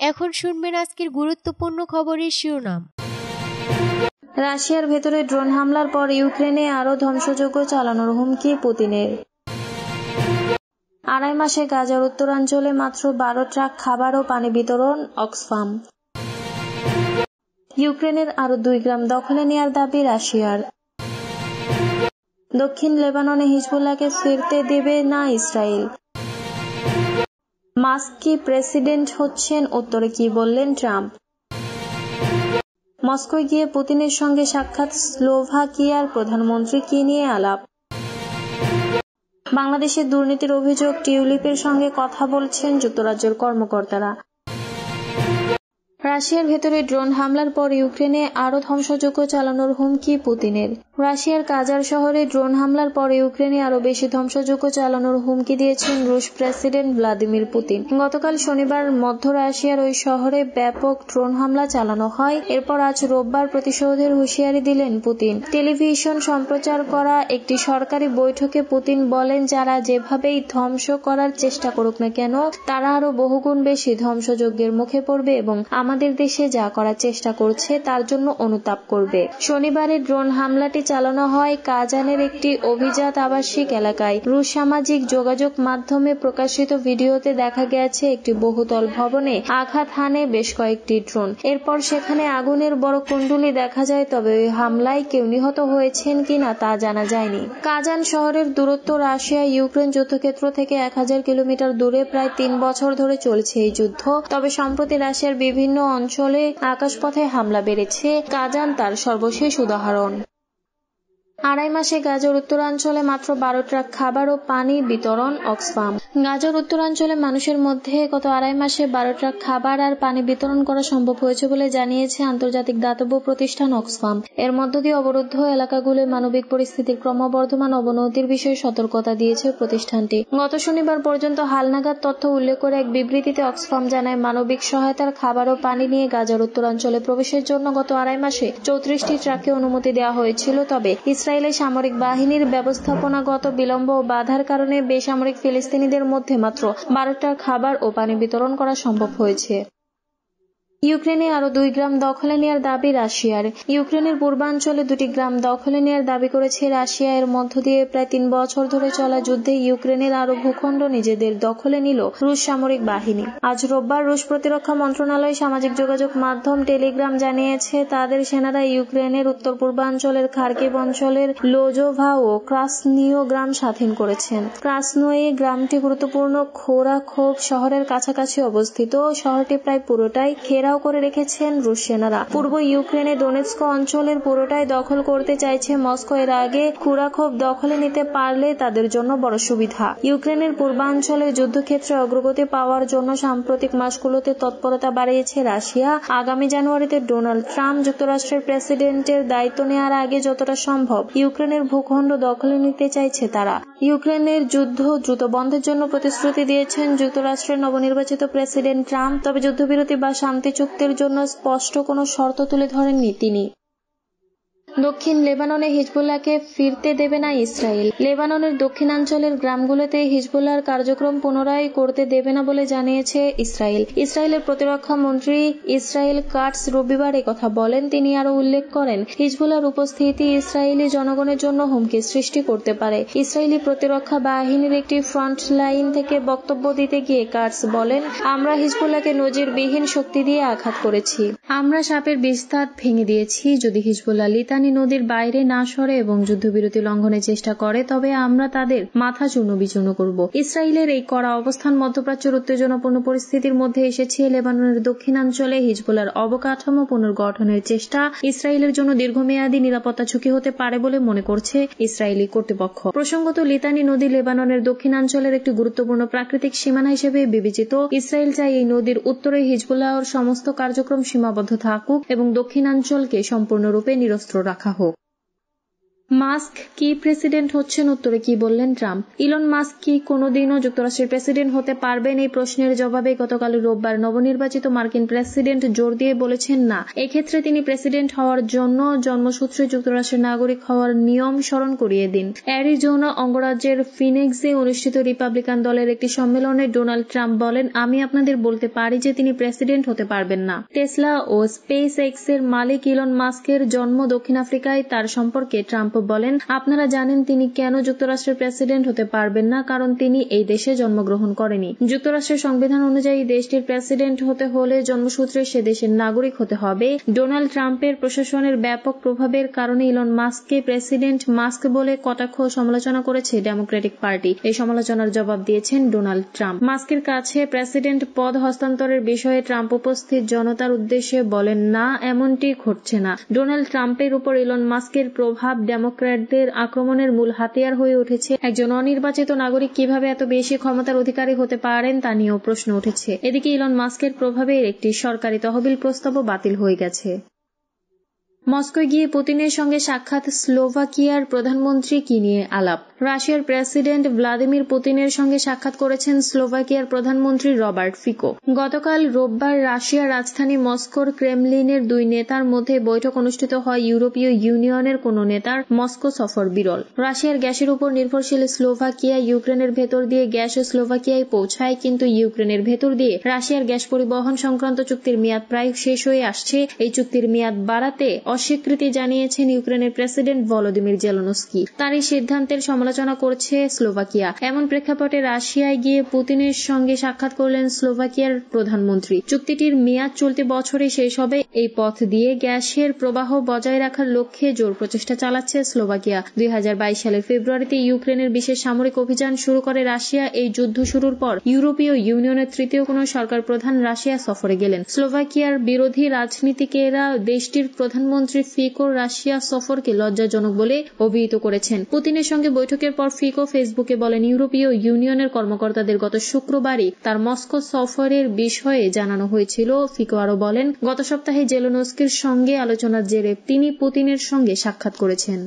এখন শুনবেন আজকের গুরুত্বপূর্ণ খবরের শিরোনাম। রাশিয়ার ভেতরে ড্রোন হামলার পর ইউক্রেনে আরও ধ্বংসযজ্ঞ চালানোর হুমকি পুতিনের। 2.5 মাসে গাজার উত্তরাঞ্চলে মাত্র 12 ট্রাক খাবার ও পানি বিতরণ অক্সফাম। ইউক্রেনের আরও 2 গ্রাম দখলে নেয়ার দাবি রাশিয়ার। দক্ষিণ লেবাননে হিজবুল্লাহকে ফিরতে দেবে না ইসরায়েল। মাস্ক কি প্রেসিডেন্ট হচ্ছেন, উত্তরে কি বললেন ট্রাম্প। মস্কোয় গিয়ে পুতিনের সঙ্গে সাক্ষাৎ স্লোভাকিয়ার প্রধানমন্ত্রী, কি নিয়ে আলাপ। বাংলাদেশের দুর্নীতির অভিযোগ, টিউলিপের সঙ্গে কথা বলছেন যুক্তরাজ্যের কর্মকর্তারা। রাশিয়ার ভেতরে ড্রোন হামলার পর ইউক্রেনে আরও ধ্বংসযজ্ঞ চালানোর হুমকি পুতিনের। রাশিয়ার কাজার শহরে ড্রোন হামলার পর ইউক্রেনে আরও বেশি ধ্বংসযজ্ঞ চালানোর হুমকি দিয়েছেন রুশ প্রেসিডেন্ট ভ্লাদিমির পুতিন। গতকাল শনিবার মধ্য রাশিয়ার ওই শহরে ব্যাপক ড্রোন হামলা চালানো হয়। এরপর আজ রোববার প্রতিশোধের হুঁশিয়ারি দিলেন পুতিন। টেলিভিশন সম্প্রচার করা একটি সরকারি বৈঠকে পুতিন বলেন, যারা যেভাবেই ধ্বংস করার চেষ্টা করুক না কেন, তারা আরও বহুগুণ বেশি ধ্বংসযজ্ঞের মুখে পড়বে এবং আমাদের দেশে যা করার চেষ্টা করছে তার জন্য অনুতাপ করবে। শনিবারে ড্রোন হামলাটি চালানো হয় কাজানের একটি অভিজাত আবাসিক এলাকায়। রুশ সামাজিক যোগাযোগ মাধ্যমে প্রকাশিত ভিডিওতে দেখা গেছে একটি বহুতল ভবনে আঘাত হানে বেশ কয়েকটি ড্রোন। এরপর সেখানে আগুনের বড় কুণ্ডুলি দেখা যায়, তবে ওই হামলায় কেউ নিহত হয়েছেন কিনা তা জানা যায়নি। কাজান শহরের দূরত্ব রাশিয়া ইউক্রেন যুদ্ধক্ষেত্র থেকে 1000 কিলোমিটার দূরে। প্রায় 3 বছর ধরে চলছে এই যুদ্ধ। তবে সম্প্রতি রাশিয়ার বিভিন্ন অঞ্চলে আকাশপথে হামলা বেড়েছে। কাজান তার সর্বশেষ উদাহরণ। 2.5 মাসে গাজার উত্তরাঞ্চলে মাত্র 12 ট্রাক খাবার ও পানি বিতরণ অক্সফাম। গাজার উত্তরাঞ্চলে মানুষের মধ্যে গত 2.5 মাসে 12 ট্রাক খাবার আর পানি বিতরণ করা সম্ভব হয়েছে বলে জানিয়েছে আন্তর্জাতিক দাতব্য প্রতিষ্ঠান অক্সফাম। এর মধ্য দিয়ে অবরুদ্ধ এলাকাগুলোয় মানবিক পরিস্থিতির ক্রমবর্ধমান অবনতির বিষয়ে সতর্কতা দিয়েছে প্রতিষ্ঠানটি। গত শনিবার পর্যন্ত হালনাগাদ তথ্য উল্লেখ করে এক বিবৃতিতে অক্সফাম জানায়, মানবিক সহায়তার খাবার ও পানি নিয়ে গাজার উত্তরাঞ্চলে প্রবেশের জন্য গত 2.5 মাসে 34টি ট্রাককে অনুমতি দেওয়া হয়েছিল। তবে ইসরায়েলের সামরিক বাহিনীর ব্যবস্থাপনাগত বিলম্ব ও বাধার কারণে বেসামরিক ফিলিস্তিনিদের মধ্যে মাত্র 12টা খাবার ও পানি বিতরণ করা সম্ভব হয়েছে। ইউক্রেনে আরও 2 গ্রাম দখলে নেয়ার দাবি রাশিয়ার। ইউক্রেনের পূর্বাঞ্চলে 2টি গ্রাম দখলে নেয়ার দাবি করেছে রাশিয়া। এর মধ্য দিয়ে প্রায় 3 বছর ধরে চলা যুদ্ধে ইউক্রেনের আরও ভূখণ্ড নিজেদের দখলে নিল রুশ সামরিক বাহিনী। আজ রোববার রুশ প্রতিরক্ষা মন্ত্রণালয় সামাজিক যোগাযোগ মাধ্যম টেলিগ্রাম জানিয়েছে, তাদের সেনারা ইউক্রেনের উত্তর পূর্বাঞ্চলের খার্কিভ অঞ্চলের লোজোভা ও ক্রাসনিও গ্রাম স্বাধীন করেছেন। ক্রাসনোয়ে গ্রামটি গুরুত্বপূর্ণ খোরাখোভ শহরের কাছাকাছি অবস্থিত। শহরটি প্রায় পুরোটাই ঘেরাও করে রেখেছেন রুশ সেনারা। পূর্ব ইউক্রেনে ডোনেৎস্ক অঞ্চলের পুরোটাই দখল করতে চাইছে মস্কো। এর আগে খুরাখোভ দখলে নিতে পারলে তাদের জন্য বড় সুবিধা। ইউক্রেনের পূর্বাঞ্চলের যুদ্ধক্ষেত্রে অগ্রগতি পাওয়ার জন্য সাম্প্রতিক মাসগুলোতে তৎপরতা বাড়িয়েছে রাশিয়া। আগামী জানুয়ারিতে ডোনাল্ড ট্রাম্প যুক্তরাষ্ট্রের প্রেসিডেন্টের দায়িত্ব নেওয়ার আগে যতটা সম্ভব ইউক্রেনের ভূখণ্ড দখলে নিতে চাইছে তারা। ইউক্রেনের যুদ্ধ দ্রুত বন্ধের জন্য প্রতিশ্রুতি দিয়েছেন যুক্তরাষ্ট্রের নবনির্বাচিত প্রেসিডেন্ট ট্রাম্প। তবে যুদ্ধবিরতি বা শান্তি চুক্তির জন্য স্পষ্ট কোনো শর্ত তুলে ধরেননি তিনি। দক্ষিণ লেবাননে হিজবুল্লাহকে ফিরতে দেবে না ইসরায়েল। লেবাননের দক্ষিণাঞ্চলের গ্রামগুলোতে হিজবুল্লাহর কার্যক্রম পুনরায় করতে দেবে না বলে জানিয়েছে ইসরায়েল। ইসরায়েলের প্রতিরক্ষা মন্ত্রী ইসরায়েল কাটস রবিবার একথা বলেন। তিনি আরও উল্লেখ করেন, হিজবুল্লাহর উপস্থিতি ইসরায়েলি জনগণের জন্য হুমকি সৃষ্টি করতে পারে। ইসরায়েলি প্রতিরক্ষা বাহিনীর একটি ফ্রন্ট লাইন থেকে বক্তব্য দিতে গিয়ে কাটস বলেন, আমরা হিজবুল্লাহকে নজিরবিহীন শক্তি দিয়ে আঘাত করেছি। আমরা সাপের বিস্তার ভেঙে দিয়েছি। যদি হিজবুল্লাহ লিতানি নদীর বাইরে না সরে এবং যুদ্ধবিরতি লঙ্ঘনের চেষ্টা করে, তবে আমরা তাদের মাথা চূর্ণ বিচূর্ণ করব। ইসরায়েলের এই কড়া অবস্থান মধ্যপ্রাচ্যের উত্তেজনাপূর্ণ পরিস্থিতির মধ্যে এসেছে। লেবাননের দক্ষিণাঞ্চলে হিজবুল্লাহর অবকাঠামো পুনর্গঠনের চেষ্টা ইসরায়েলের জন্য দীর্ঘমেয়াদী নিরাপত্তা ঝুঁকি হতে পারে বলে মনে করছে ইসরায়েলি কর্তৃপক্ষ। প্রসঙ্গত, লিতানি নদী লেবাননের দক্ষিণাঞ্চলের একটি গুরুত্বপূর্ণ প্রাকৃতিক সীমানা হিসেবে বিবেচিত। ইসরায়েল চায় এই নদীর উত্তরে হিজবুল্লাহর সমস্ত কার্যক্রম সীমাবদ্ধ থাকুক এবং দক্ষিণাঞ্চলকে সম্পূর্ণরূপে নিরস্ত্র রাখা হোক। মাস্ক কি প্রেসিডেন্ট হচ্ছেন, উত্তরে কি বললেন ট্রাম্প। ইলন মাস্ক কি কোনোদিনও যুক্তরাষ্ট্রের প্রেসিডেন্ট হতে পারবেন? এই প্রশ্নের জবাবে গতকাল রোববার নবনির্বাচিত মার্কিন প্রেসিডেন্ট জোর দিয়ে বলেছেন না। এক্ষেত্রে তিনি প্রেসিডেন্ট হওয়ার জন্য জন্মসূত্রে যুক্তরাষ্ট্রের নাগরিক হওয়ার নিয়ম স্মরণ করিয়ে দিন। অ্যারিজোনা অঙ্গরাজ্যের ফিনিক্সে অনুষ্ঠিত রিপাবলিকান দলের একটি সম্মেলনে ডোনাল্ড ট্রাম্প বলেন, আমি আপনাদের বলতে পারি যে তিনি প্রেসিডেন্ট হতে পারবেন না। টেসলা ও স্পেস এক্স এর মালিক ইলন মাস্কের জন্ম দক্ষিণ আফ্রিকায়। তার সম্পর্কে ট্রাম্প বলেন, আপনারা জানেন তিনি কেন যুক্তরাষ্ট্রের প্রেসিডেন্ট হতে পারবেন না, কারণ তিনি এই দেশে জন্মগ্রহণ করেনি। যুক্তরাষ্ট্রের সংবিধান অনুযায়ী দেশটির প্রেসিডেন্ট হতে হলে জন্মসূত্রে সে দেশের নাগরিক হতে হবে। ডোনাল্ড ট্রাম্পের প্রশাসনের ব্যাপক প্রভাবের কারণে ইলন মাস্ককে প্রেসিডেন্ট মাস্ক বলে কটাক্ষ ও সমালোচনা করেছে ডেমোক্রেটিক পার্টি। এই সমালোচনার জবাব দিয়েছেন ডোনাল্ড ট্রাম্প। মাস্কের কাছে প্রেসিডেন্ট পদ হস্তান্তরের বিষয়ে ট্রাম্প উপস্থিত জনতার উদ্দেশ্যে বলেন, না, এমনটি ঘটছে না। ডোনাল্ড ট্রাম্পের উপর ইলন মাস্কের প্রভাব ডেমোক্র্যাটদের আক্রমণের মূল হাতিয়ার হয়ে উঠেছে। একজন অনির্বাচিত নাগরিক কিভাবে এত বেশি ক্ষমতার অধিকারী হতে পারেন তা নিয়েও প্রশ্ন উঠেছে। এদিকে ইলন মাস্কের প্রভাবে একটি সরকারি তহবিল প্রস্তাবও বাতিল হয়ে গেছে। মস্কোয় গিয়ে পুতিনের সঙ্গে সাক্ষাৎ, স্লোভাকিয়ার প্রধানমন্ত্রী কি নিয়ে আলাপ। রাশিয়ার প্রেসিডেন্ট ভ্লাদিমির পুতিনের সঙ্গে সাক্ষাৎ করেছেন স্লোভাকিয়ার প্রধানমন্ত্রী রবার্ট ফিকো। গতকাল রোববার রাশিয়ার রাজধানী মস্কোর ক্রেমলিনের দুই নেতার মধ্যে বৈঠক অনুষ্ঠিত হয়। ইউরোপীয় ইউনিয়নের কোন নেতার মস্কো সফর বিরল। রাশিয়ার গ্যাসের উপর নির্ভরশীল স্লোভাকিয়া ইউক্রেনের ভেতর দিয়ে গ্যাস স্লোভাকিয়ায় পৌঁছায়, কিন্তু ইউক্রেনের ভেতর দিয়ে রাশিয়ার গ্যাস পরিবহন সংক্রান্ত চুক্তির মেয়াদ প্রায় শেষ হয়ে আসছে। এই চুক্তির মেয়াদ বাড়াতে অস্বীকৃতি জানিয়েছেন ইউক্রেনের প্রেসিডেন্ট ভলোদিমির জেলেনস্কি। তার এই সিদ্ধান্তের সমালোচনা করছে স্লোভাকিয়া। এমন প্রেক্ষাপটে রাশিয়ায় গিয়ে পুতিনের সঙ্গে সাক্ষাৎ করলেন স্লোভাকিয়ার প্রধানমন্ত্রী। চুক্তিটির মেয়াদ চলতি বছরে শেষ হবে। এই পথ দিয়ে গ্যাসের প্রবাহ বজায় রাখার লক্ষ্যে জোর প্রচেষ্টা চালাচ্ছে স্লোভাকিয়া। 2022 সালের ফেব্রুয়ারিতে ইউক্রেনের বিশেষ সামরিক অভিযান শুরু করে রাশিয়া। এই যুদ্ধ শুরুর পর ইউরোপীয় ইউনিয়নের তৃতীয় কোন সরকার প্রধান রাশিয়া সফরে গেলেন। স্লোভাকিয়ার বিরোধী রাজনীতিকেরা দেশটির প্রধানমন্ত্রী ফিকোর রাশিয়া সফরকে লজ্জাজনক বলে অভিহিত করেছেন। পুতিনের সঙ্গে বৈঠকের পর ফিকো ফেসবুকে বলেন, ইউরোপীয় ইউনিয়নের কর্মকর্তাদের গত শুক্রবারই তার মস্কো সফরের বিষয়ে জানানো হয়েছিল। ফিকো আরো বলেন, গত সপ্তাহে জেলেনস্কির সঙ্গে আলোচনার জেরে তিনি পুতিনের সঙ্গে সাক্ষাৎ করেছেন।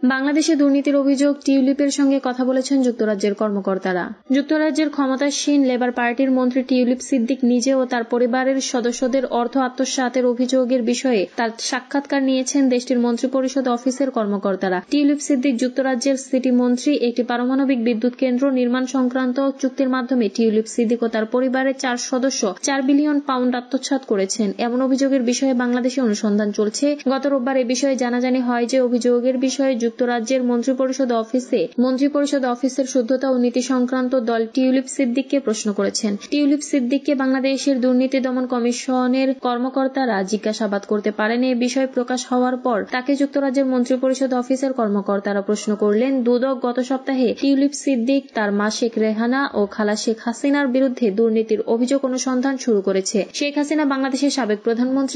বাংলাদেশে দুর্নীতির অভিযোগ, টিউলিপের সঙ্গে কথা বলেছেন যুক্তরাজ্যের কর্মকর্তারা। যুক্তরাজ্যের ক্ষমতাসীন লেবার পার্টির মন্ত্রী টিউলিপ সিদ্দিক নিজে ও তার পরিবারের সদস্যদের অর্থ আত্মসাতের অভিযোগের বিষয়ে তার সাক্ষাৎকার নিয়েছেন দেশটির মন্ত্রিপরিষদ অফিসের কর্মকর্তারা। টিউলিপ সিদ্দিক যুক্তরাজ্যের সিটি মন্ত্রী। একটি পারমাণবিক বিদ্যুৎ কেন্দ্র নির্মাণ সংক্রান্ত চুক্তির মাধ্যমে টিউলিপ সিদ্দিক ও তার পরিবারের 4 সদস্য 4 বিলিয়ন পাউন্ড আত্মসাৎ করেছেন। এমন অভিযোগের বিষয়ে বাংলাদেশে অনুসন্ধান চলছে। গত রোববার এ বিষয়ে জানাজানি হয় যে অভিযোগের বিষয়ে যুক্তরাজ্যের মন্ত্রিপরিষদ অফিসের শুদ্ধতা ও নীতি সংক্রান্ত দল টিউলিপ সিদ্দিককে প্রশ্ন করেছেন। টিউলিপ সিদ্দিককে বাংলাদেশের দুর্নীতি দমন কমিশনের কর্মকর্তারা জিজ্ঞাসাবাদ করতে পারেন। এ বিষয় প্রকাশ হওয়ার পর তাকে যুক্তরাজ্যের মন্ত্রিপরিষদ অফিসের কর্মকর্তারা প্রশ্ন করলেন। দুদক গত সপ্তাহে টিউলিপ সিদ্দিক, তার মা শেখ রেহানা ও খালা শেখ হাসিনার বিরুদ্ধে দুর্নীতির অভিযোগ অনুসন্ধান শুরু করেছে। শেখ হাসিনা বাংলাদেশের সাবেক প্রধানমন্ত্রী